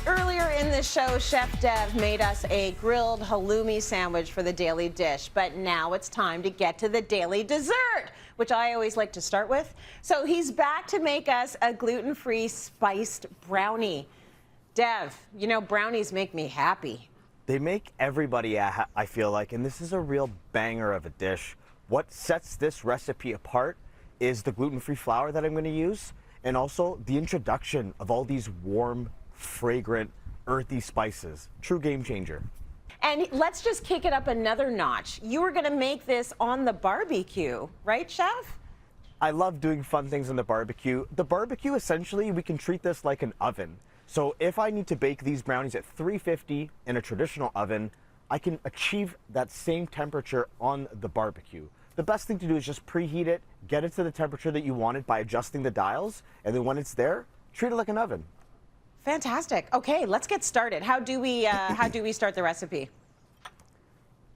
Earlier in the show, Chef Dev made us a grilled halloumi sandwich for the daily dish, but now it's time to get to the daily dessert, which I always like to start with. So he's back to make us a gluten-free spiced brownie. Dev, you know, brownies make me happy. They make everybody, I feel like, and this is a real banger of a dish. What sets this recipe apart is the gluten-free flour that I'm going to use, and also the introduction of all these warm, fragrant, earthy spices. True game changer. And let's just kick it up another notch. You were going to make this on the barbecue, right, Chef? I love doing fun things on the barbecue. The barbecue, essentially, we can treat this like an oven. So if I need to bake these brownies at 350 in a traditional oven, I can achieve that same temperature on the barbecue. The best thing to do is just preheat it, get it to the temperature that you want it by adjusting the dials, and then when it's there, treat it like an oven. Fantastic. Okay, let's get started. How do we start the recipe?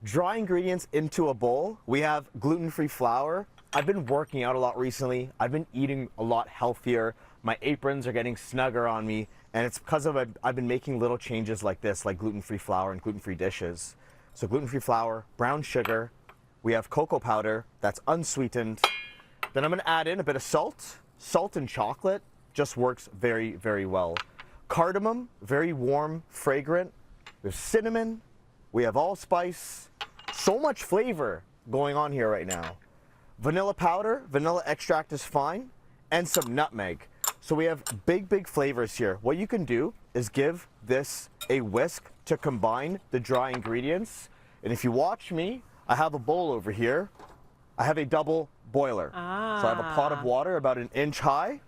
Dry ingredients into a bowl. We have gluten-free flour. I've been working out a lot recently. I've been eating a lot healthier. My aprons are getting snugger on me, and it's because of I've been making little changes like this, like gluten-free flour and gluten-free dishes. So gluten-free flour, brown sugar. We have cocoa powder that's unsweetened. Then I'm going to add in a bit of salt. Salt and chocolate just works very, very well. Cardamom, very warm, fragrant. There's cinnamon. We have allspice. So much flavor going on here right now. Vanilla powder, vanilla extract is fine, and some nutmeg. So we have big, big flavors here. What you can do is give this a whisk to combine the dry ingredients. And if you watch me, I have a bowl over here. I have a double boiler. So I have a pot of water about 1 inch high.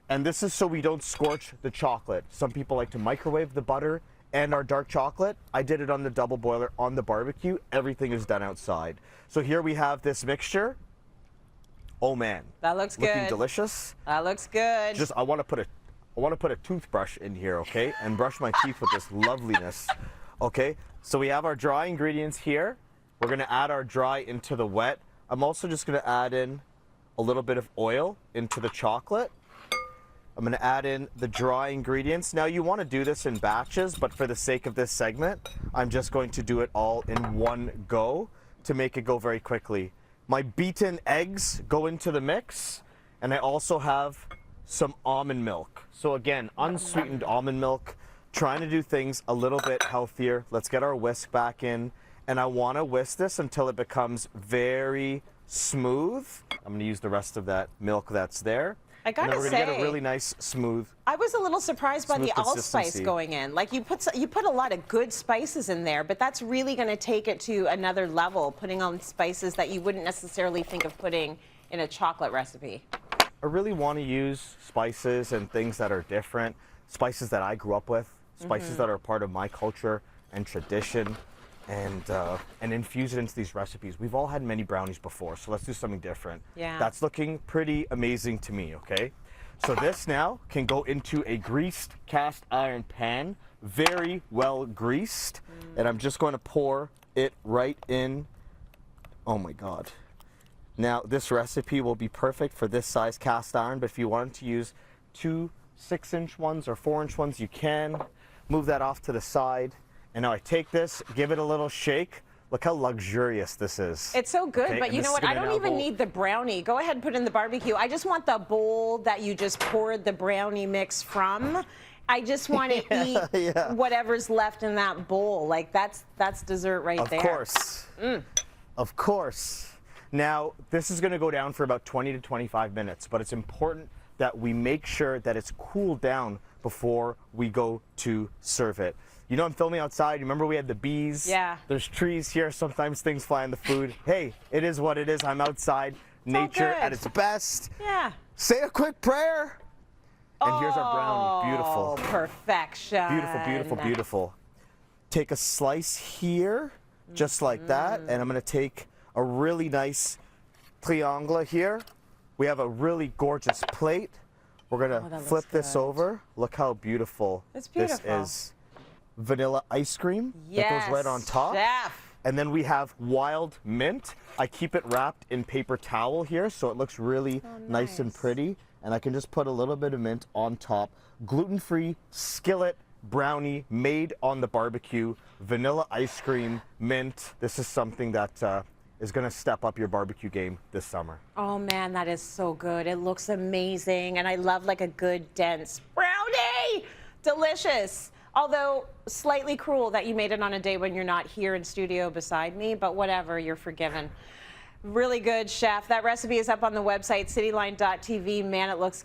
And this is so we don't scorch the chocolate. Some people like to microwave the butter and our dark chocolate. I did it on the double boiler on the barbecue. Everything is done outside. So here we have this mixture. Oh man, that looks good. Looking delicious. That looks good. Just I want to put a toothbrush in here, okay, and brush my teeth with this loveliness. Okay, so we have our dry ingredients here. We're gonna add our dry into the wet. I'm also just gonna add in a little bit of oil into the chocolate. I'm going to add in the dry ingredients. Now you want to do this in batches, but for the sake of this segment, I'm just going to do it all in one go to make it go very quickly. My beaten eggs go into the mix, and I also have some almond milk. So again, unsweetened almond milk, trying to do things a little bit healthier. Let's get our whisk back in, and I want to whisk this until it becomes very smooth. I'm going to use the rest of that milk that's there. I gotta say, we're gonna get a really nice, smooth. I was a little surprised by the allspice going in. Like you put a lot of good spices in there, but that's really gonna take it to another level, putting on spices that you wouldn't necessarily think of putting in a chocolate recipe. I really want to use spices and things that are different, spices that I grew up with, spices that are part of my culture and tradition, and infuse it into these recipes. We've all had many brownies before, so let's do something different. Yeah. That's looking pretty amazing to me, okay? So this now can go into a greased cast iron pan, very well greased, and I'm just going to pour it right in. Oh my God. Now this recipe will be perfect for this size cast iron, but if you wanted to use 2 6-inch ones or 4-inch ones, you can. Move that off to the side. And now I take this, give it a little shake. Look how luxurious this is. It's so good, okay? but you know what? I don't even need the brownie. Go ahead and put it in the barbecue. I just want the bowl that you just poured the brownie mix from. I just want to eat whatever's left in that bowl. Like that's dessert right there. Of course. Of course. Now, this is going to go down for about 20 to 25 minutes, but it's important that we make sure that it's cooled down before we go to serve it. You know, I'm filming outside. Remember we had the bees? Yeah. There's trees here. Sometimes things fly in the food. Hey, it is what it is. I'm outside. Nature at its best. Yeah. Say a quick prayer. And here's our brownie. Beautiful. Perfection. Beautiful, beautiful, beautiful. Take a slice here, just like that. And I'm going to take a really nice triangle here. We have a really gorgeous plate. We're going to flip this over. Look how beautiful, this is. Vanilla ice cream that goes right on top. Chef. And then we have wild mint. I keep it wrapped in paper towel here so it looks really nice and pretty. and I can just put a little bit of mint on top. Gluten-free skillet brownie made on the barbecue, vanilla ice cream, mint. This is something that is going to step up your barbecue game this summer. Oh man, that is so good. It looks amazing, and I love like a good dense brownie. Delicious. Although slightly cruel that you made it on a day when you're not here in studio beside me, but whatever, you're forgiven. Really good, chef. That recipe is up on the website, cityline.tv. Man, it looks